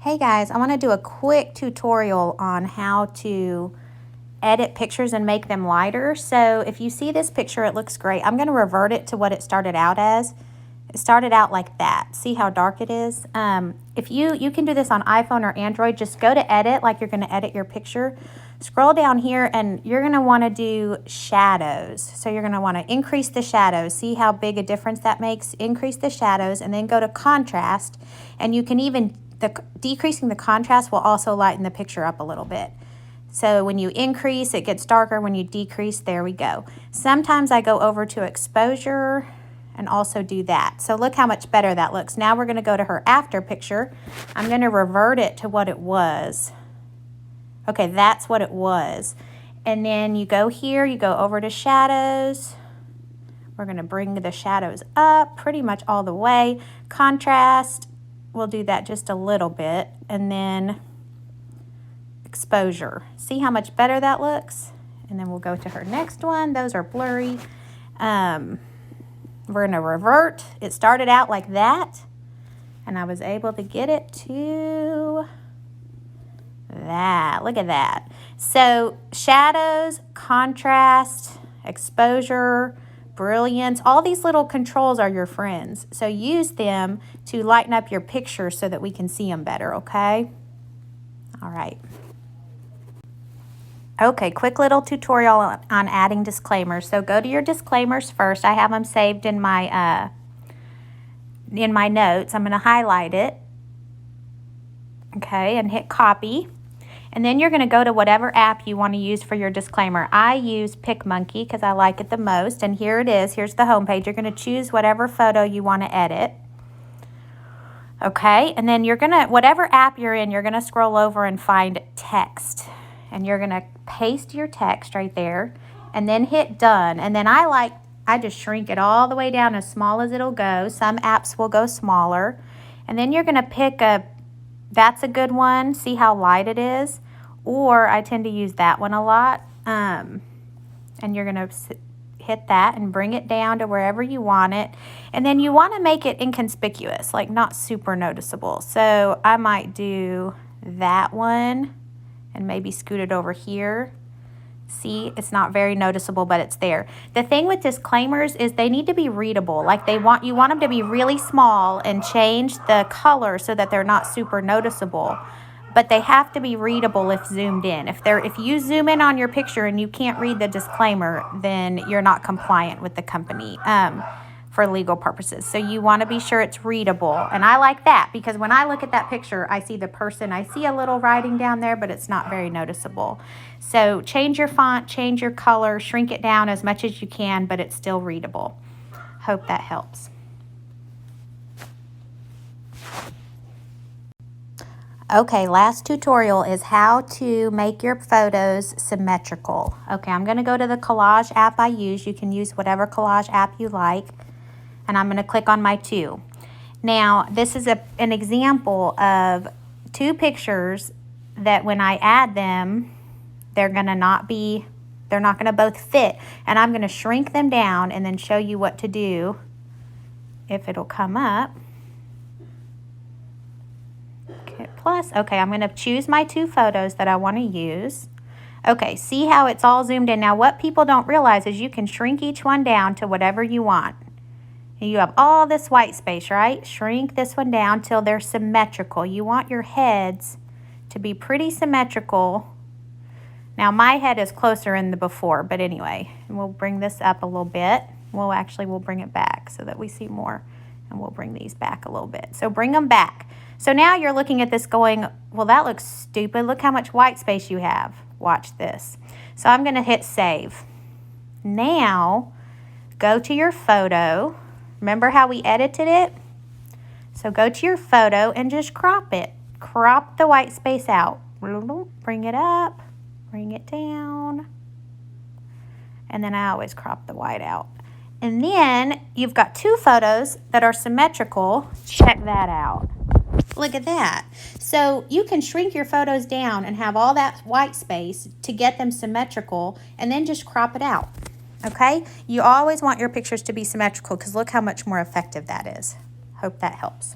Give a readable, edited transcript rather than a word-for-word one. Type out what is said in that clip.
Hey guys, I want to do a quick tutorial on how to edit pictures and make them lighter. So if you see this picture, it looks great. I'm going to revert it to what it started out as. It started out like that. See how dark it is? If you can do this on iPhone or Android, just go to edit like you're going to edit your picture. Scroll down here and you're going to want to do shadows. So you're going to want to increase the shadows. See how big a difference that makes? Increase the shadows and then go to contrast, and you can even decreasing the contrast will also lighten the picture up a little bit. So when you increase, it gets darker. When you decrease, there we go. Sometimes I go over to exposure and also do that. So look how much better that looks. Now we're going to go to her after picture. I'm going to revert it to what it was. Okay, that's what it was. And then you go here, you go over to shadows. We're going to bring the shadows up pretty much all the way. Contrast. We'll do that just a little bit, and then exposure. See how much better that looks? And then we'll go to her next one. Those are blurry. We're gonna revert. It started out like that, and I was able to get it to that. Look at that. So shadows, contrast, exposure, brilliance, all these little controls are your friends. So use them to lighten up your picture so that we can see them better, okay? All right. Okay, quick little tutorial on adding disclaimers. So go to your disclaimers first. I have them saved in my notes. I'm going to highlight it. Okay, and hit copy. And then you're going to go to whatever app you want to use for your disclaimer. I use PicMonkey because I like it the most. And here it is. Here's the home page. You're going to choose whatever photo you want to edit. Okay. And then you're going to, whatever app you're in, you're going to scroll over and find text. And you're going to paste your text right there. And then hit done. And then I just shrink it all the way down as small as it'll go. Some apps will go smaller. And then you're going to pick that's a good one. See how light it is? Or I tend to use that one a lot. And you're going to hit that and bring it down to wherever you want it. And then you want to make it inconspicuous, like not super noticeable. So I might do that one and maybe scoot it over here. See, it's not very noticeable, but it's there. The thing with disclaimers is they need to be readable. Like you want them to be really small and change the color so that they're not super noticeable. But they have to be readable if zoomed in. If you zoom in on your picture and you can't read the disclaimer, then you're not compliant with the company for legal purposes. So you want to be sure it's readable. And I like that because when I look at that picture, I see the person. I see a little writing down there, but it's not very noticeable. So change your font, change your color, shrink it down as much as you can, but it's still readable. Hope that helps. Okay, last tutorial is how to make your photos symmetrical. Okay, I'm going to go to the collage app I use. You can use whatever collage app you like. And I'm going to click on my two. Now, this is an example of two pictures that when I add them, they're not going to both fit. And I'm going to shrink them down and then show you what to do if it'll come up. Okay, plus, okay, I'm going to choose my two photos that I want to use. Okay, see how it's all zoomed in. Now, what people don't realize is you can shrink each one down to whatever you want. You have all this white space, right? Shrink this one down till they're symmetrical. You want your heads to be pretty symmetrical. Now, my head is closer in the before, but anyway, we'll bring this up a little bit. We'll bring it back so that we see more, and we'll bring these back a little bit. So bring them back. So now you're looking at this going, well, that looks stupid. Look how much white space you have. Watch this. So I'm going to hit save. Now, go to your photo. Remember how we edited it? So go to your photo and just crop it. Crop the white space out. Bring it up, bring it down. And then I always crop the white out. And then you've got two photos that are symmetrical. Check that out. Look at that. So you can shrink your photos down and have all that white space to get them symmetrical and then just crop it out. Okay? You always want your pictures to be symmetrical because look how much more effective that is. Hope that helps.